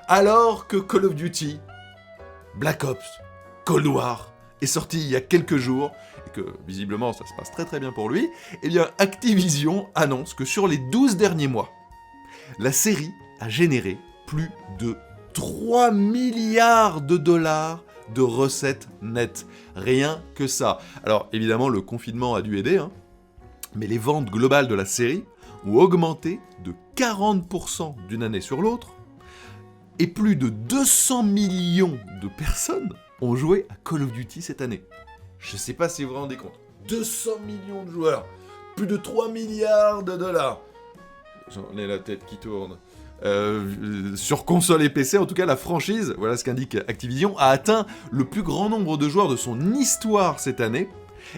Alors que Call of Duty, Black Ops, Cold War est sorti il y a quelques jours, et que visiblement ça se passe très très bien pour lui, eh bien Activision annonce que sur les 12 derniers mois, la série a généré plus de 3 milliards de dollars de recettes nettes. Rien que ça. Alors évidemment le confinement a dû aider, mais les ventes globales de la série ont augmenté de 40% d'une année sur l'autre, et plus de 200 millions de personnes ont joué à Call of Duty cette année. Je sais pas si vous vous rendez compte. 200 millions de joueurs, plus de 3 milliards de dollars. J'en ai la tête qui tourne. Sur console et PC, en tout cas, la franchise, voilà ce qu'indique Activision, a atteint le plus grand nombre de joueurs de son histoire cette année.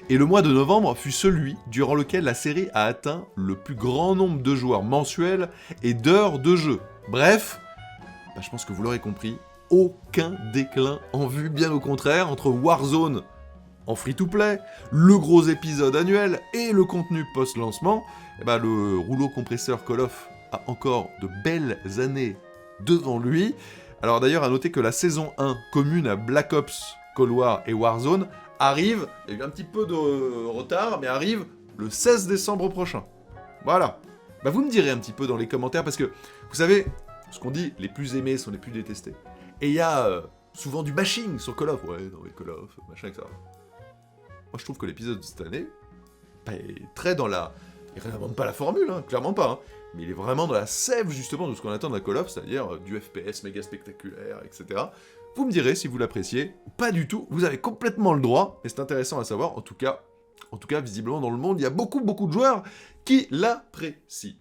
Et le mois de novembre fut celui durant lequel la série a atteint le plus grand nombre de joueurs mensuels et d'heures de jeu. Bref, je pense que vous l'aurez compris, aucun déclin en vue, bien au contraire, entre Warzone en free-to-play, le gros épisode annuel et le contenu post-lancement, le rouleau compresseur Call of a encore de belles années devant lui. Alors d'ailleurs, à noter que la saison 1 commune à Black Ops, Cold War et Warzone arrive, il y a eu un petit peu de retard, mais arrive le 16 décembre prochain. Voilà. Vous me direz un petit peu dans les commentaires, parce que, vous savez, ce qu'on dit, les plus aimés sont les plus détestés. Et il y a souvent du bashing sur Call of. Ouais, non mais Call of, machin, etc. Moi je trouve que l'épisode de cette année est très dans la... Il réinvente pas la formule, clairement pas, mais il est vraiment dans la sève justement de ce qu'on attend de la Call of, c'est-à-dire du FPS méga spectaculaire, etc. Vous me direz si vous l'appréciez, ou pas du tout, vous avez complètement le droit, et c'est intéressant à savoir, en tout cas, visiblement dans le monde, il y a beaucoup de joueurs qui l'apprécient.